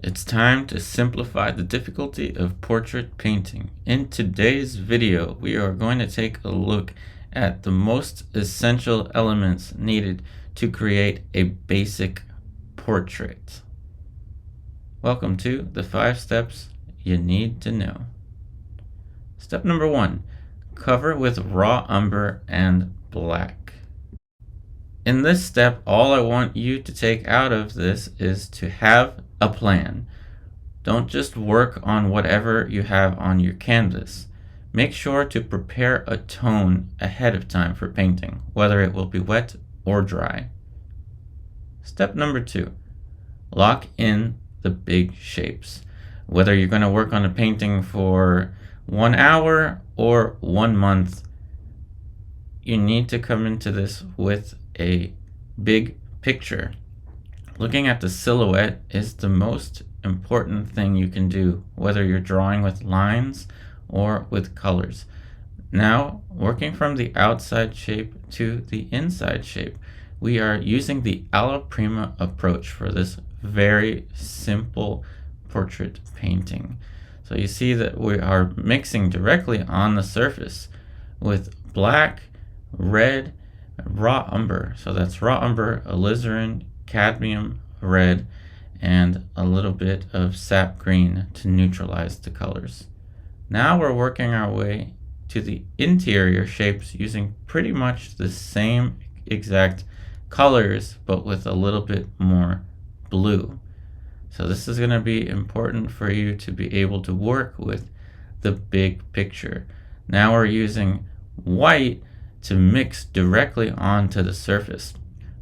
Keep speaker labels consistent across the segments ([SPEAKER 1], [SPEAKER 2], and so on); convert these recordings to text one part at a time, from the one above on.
[SPEAKER 1] It's time to simplify the difficulty of portrait painting. In today's video, we are going to take a look at the most essential elements needed to create a basic portrait. Welcome to the 5 steps you need to know. Step number 1, cover with raw umber and black. In this step, all I want you to take out of this is to have a plan. Don't just work on whatever you have on your canvas. Make sure to prepare a tone ahead of time for painting, whether it will be wet or dry. Step number 2, lock in the big shapes. Whether you're going to work on a painting for 1 hour or 1 month, you need to come into this with a big picture. Looking at the silhouette is the most important thing you can do, whether you're drawing with lines or with colors. Now, working from the outside shape to the inside shape, we are using the alla prima approach for this very simple portrait painting. So you see that we are mixing directly on the surface with black, red, raw umber. So that's raw umber, alizarin, cadmium, red, and a little bit of sap green to neutralize the colors. Now we're working our way to the interior shapes using pretty much the same exact colors, but with a little bit more blue. So this is going to be important for you to be able to work with the big picture. Now we're using white to mix directly onto the surface.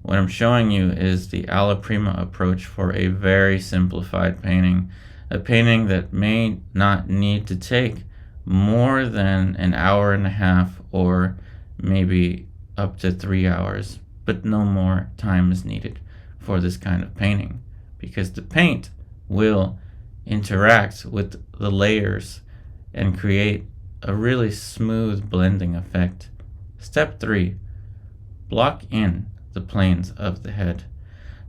[SPEAKER 1] What I'm showing you is the alla prima approach for a very simplified painting, a painting that may not need to take more than an hour and a half or maybe up to 3 hours, but no more time is needed for this kind of painting because the paint will interact with the layers and create a really smooth blending effect. Step 3, block in the planes of the head.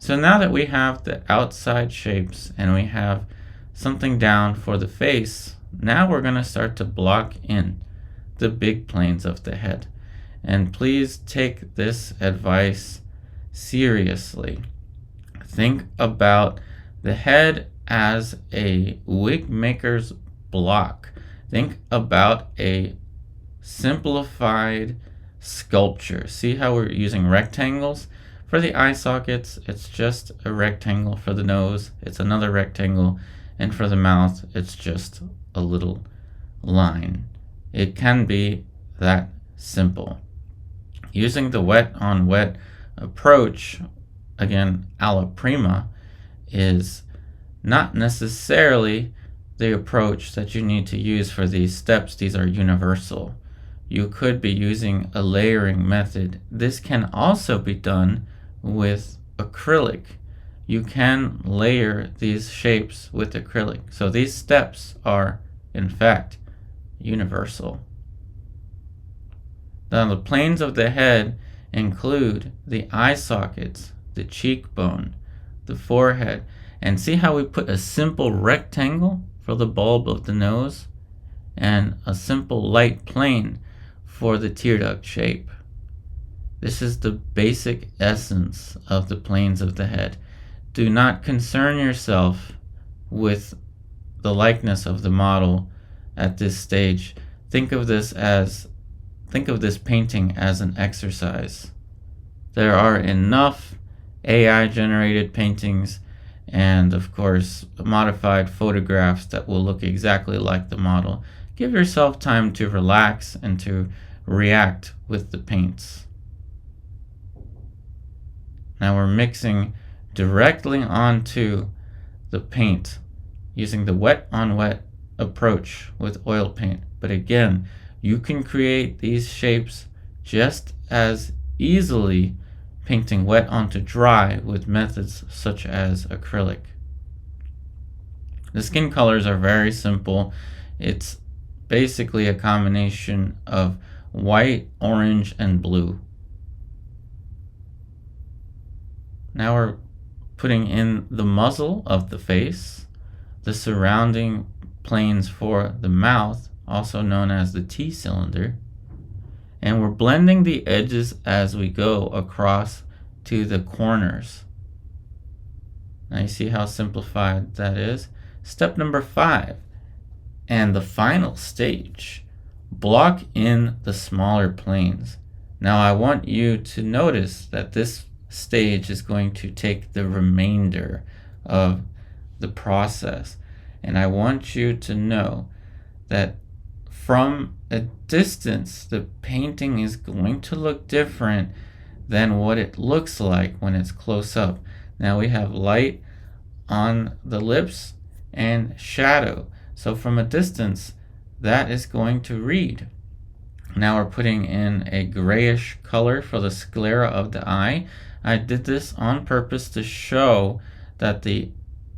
[SPEAKER 1] So now that we have the outside shapes and we have something down for the face, now we're going to start to block in the big planes of the head. And please take this advice seriously. Think about the head as a wig maker's block. Think about a simplified sculpture. See how we're using rectangles? For the eye sockets, it's just a rectangle. For the nose, it's another rectangle. And for the mouth, it's just a little line. It can be that simple. Using the wet on wet approach, again, alla prima, is not necessarily the approach that you need to use for these steps. These are universal. You could be using a layering method. This can also be done with acrylic. You can layer these shapes with acrylic. So these steps are, in fact, universal. Now the planes of the head include the eye sockets, the cheekbone, the forehead, and see how we put a simple rectangle for the bulb of the nose and a simple light plane for the tear duct shape. This is the basic essence of the planes of the head. Do not concern yourself with the likeness of the model at this stage. Think of this painting as an exercise. There are enough AI generated paintings and of course modified photographs that will look exactly like the model. Give yourself time to relax and to react with the paints. Now we're mixing directly onto the paint using the wet on wet approach with oil paint. But again, you can create these shapes just as easily painting wet onto dry with methods such as acrylic. The skin colors are very simple. It's basically a combination of white, orange, and blue. Now we're putting in the muzzle of the face the surrounding planes for the mouth, also known as the T-cylinder, and we're blending the edges as we go across to the corners. Now you see how simplified that is. Step number 5, and the final stage, block in the smaller planes. Now I want you to notice that this stage is going to take the remainder of the process, and I want you to know that from a distance the painting is going to look different than what it looks like when it's close up. Now we have light on the lips and shadow, so from a distance that is going to read. Now we're putting in a grayish color for the sclera of the eye. I did this on purpose to show that the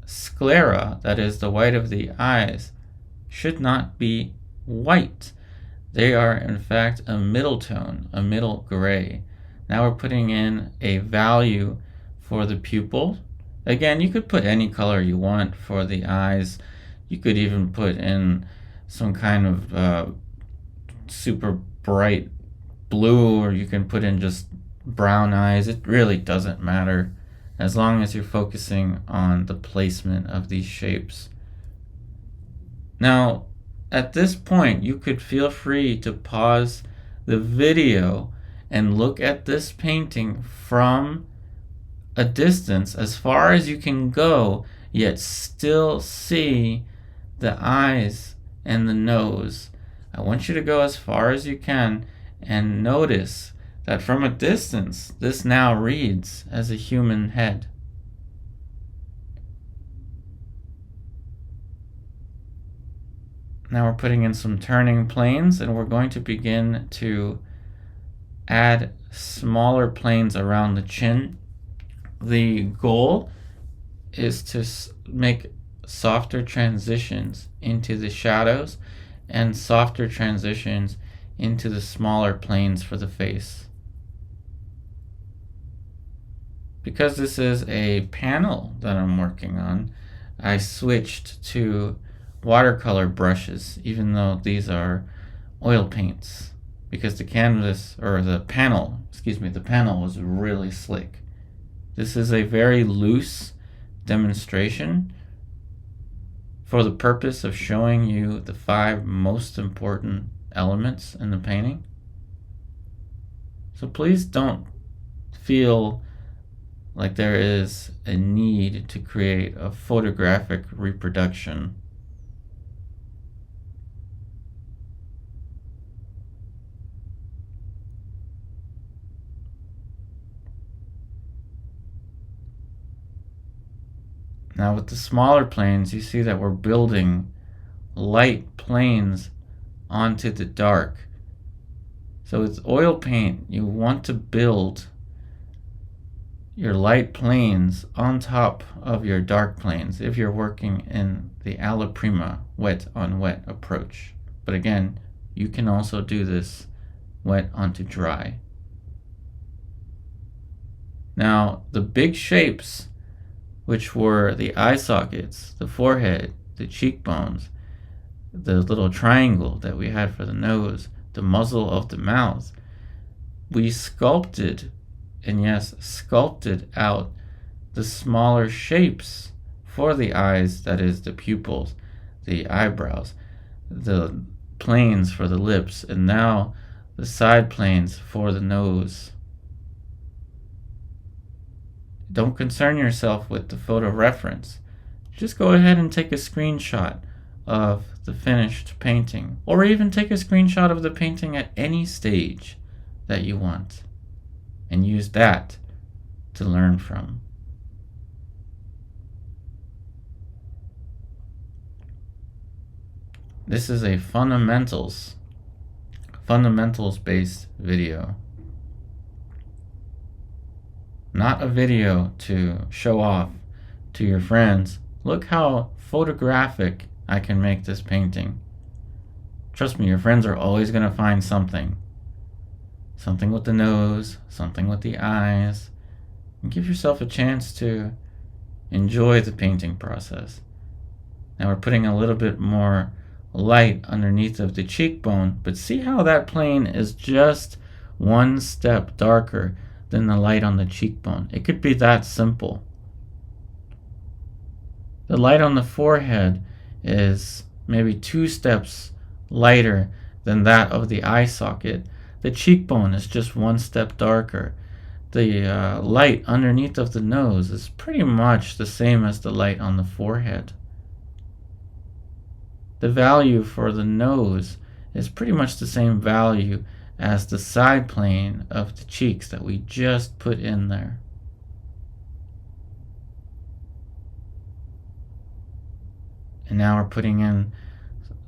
[SPEAKER 1] sclera, that is the white of the eyes, should not be white. They are in fact a middle tone, a middle gray. Now we're putting in a value for the pupil. Again, you could put any color you want for the eyes. You could even put in some kind of super bright blue, or you can put in just brown eyes. It really doesn't matter as long as you're focusing on the placement of these shapes. Now, at this point, you could feel free to pause the video and look at this painting from a distance as far as you can go, yet still see the eyes and the nose. I want you to go as far as you can and notice that from a distance, this now reads as a human head. Now we're putting in some turning planes, and we're going to begin to add smaller planes around the chin. The goal is to make softer transitions into the shadows and softer transitions into the smaller planes for the face. Because this is a panel that I'm working on, I switched to watercolor brushes, even though these are oil paints, because the canvas, or the panel was really slick. This is a very loose demonstration for the purpose of showing you the 5 most important elements in the painting. So please don't feel like there is a need to create a photographic reproduction. Now with the smaller planes, you see that we're building light planes onto the dark. So with oil paint, you want to build your light planes on top of your dark planes if you're working in the alla prima wet on wet approach. But again, you can also do this wet onto dry. Now the big shapes, which were the eye sockets, the forehead, the cheekbones, the little triangle that we had for the nose, the muzzle of the mouth, we sculpted, and yes, sculpted out the smaller shapes for the eyes, that is the pupils, the eyebrows, the planes for the lips, and now the side planes for the nose. Don't concern yourself with the photo reference. Just go ahead and take a screenshot of the finished painting, or even take a screenshot of the painting at any stage that you want, and use that to learn from. This is a fundamentals based video. Not a video to show off to your friends. Look how photographic I can make this painting. Trust me, your friends are always going to find something. Something with the nose, something with the eyes. And give yourself a chance to enjoy the painting process. Now we're putting a little bit more light underneath of the cheekbone, but see how that plane is just one step darker than the light on the cheekbone. It could be that simple. The light on the forehead is maybe 2 steps lighter than that of the eye socket. The cheekbone is just 1 step darker. The light underneath of the nose is pretty much the same as the light on the forehead. The value for the nose is pretty much the same value as the side plane of the cheeks that we just put in there. And now we're putting in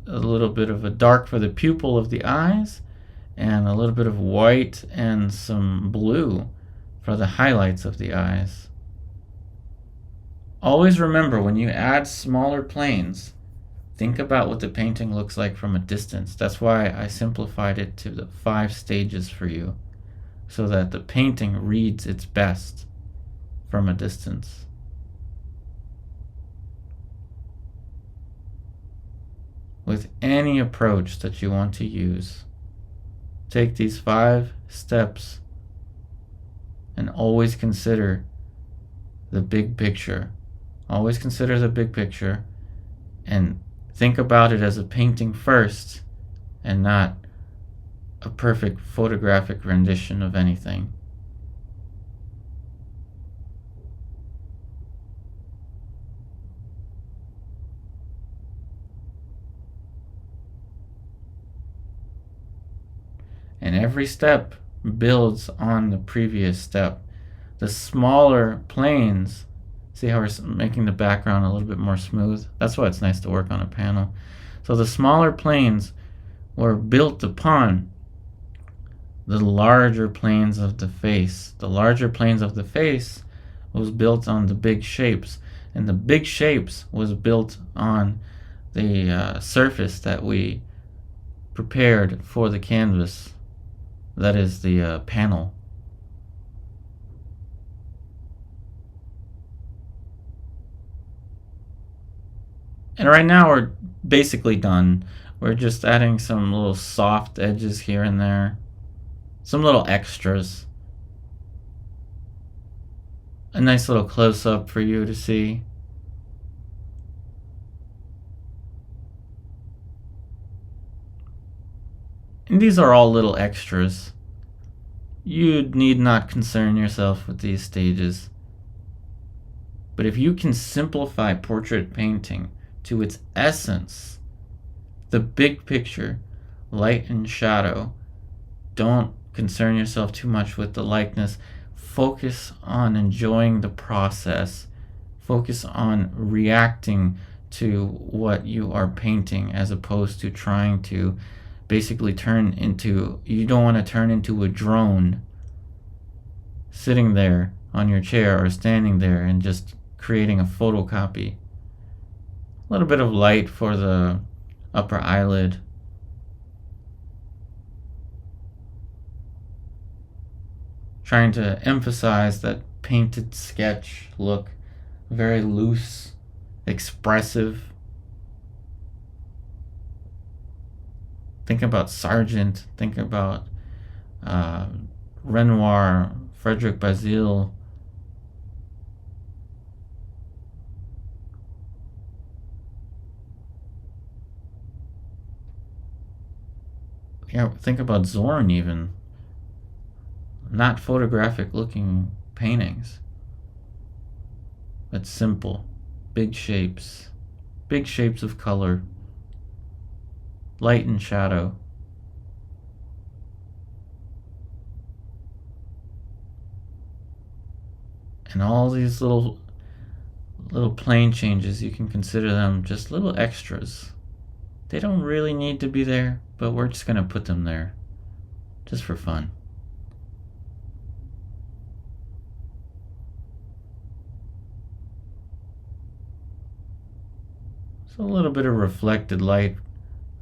[SPEAKER 1] a little bit of a dark for the pupil of the eyes and a little bit of white and some blue for the highlights of the eyes. Always remember, when you add smaller planes, think about what the painting looks like from a distance. That's why I simplified it to the 5 stages for you, so that the painting reads its best from a distance. With any approach that you want to use, take these 5 steps and always consider the big picture. Always consider the big picture and think about it as a painting first and not a perfect photographic rendition of anything. And every step builds on the previous step. The smaller planes, see how we're making the background a little bit more smooth? That's why it's nice to work on a panel. So the smaller planes were built upon the larger planes of the face. The larger planes of the face was built on the big shapes, and the big shapes was built on the surface that we prepared for the canvas. That is the panel. And right now we're basically done. We're just adding some little soft edges here and there. Some little extras. A nice little close-up for you to see. And these are all little extras. You need not concern yourself with these stages. But if you can simplify portrait painting to its essence, the big picture, light and shadow, don't concern yourself too much with the likeness. Focus on enjoying the process. Focus on reacting to what you are painting as opposed to trying to basically you don't want to turn into a drone sitting there on your chair or standing there and just creating a photocopy. A little bit of light for the upper eyelid. Trying to emphasize that painted sketch look, very loose, expressive. Think about Sargent, think about Renoir, Frederic Bazille. Yeah, think about Zorn even. Not photographic looking paintings, but simple, big shapes of color, light and shadow. And all these little plane changes, you can consider them just little extras. They don't really need to be there, but we're just going to put them there just for fun. So a little bit of reflected light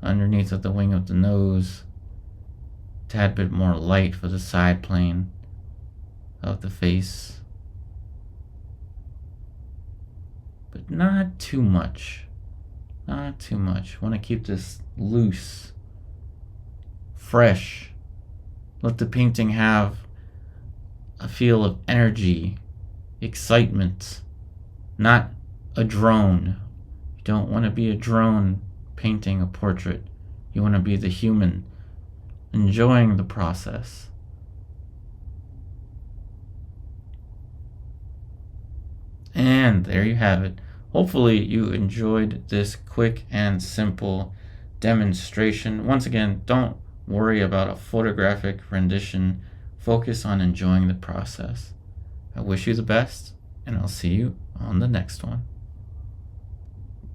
[SPEAKER 1] underneath of the wing of the nose, a tad bit more light for the side plane of the face, but not too much. Not too much. Want to keep this loose, fresh. Let the painting have a feel of energy, excitement, not a drone. You don't want to be a drone painting a portrait. You want to be the human, enjoying the process. And there you have it. Hopefully you enjoyed this quick and simple demonstration. Once again, don't worry about a photographic rendition. Focus on enjoying the process. I wish you the best, and I'll see you on the next one.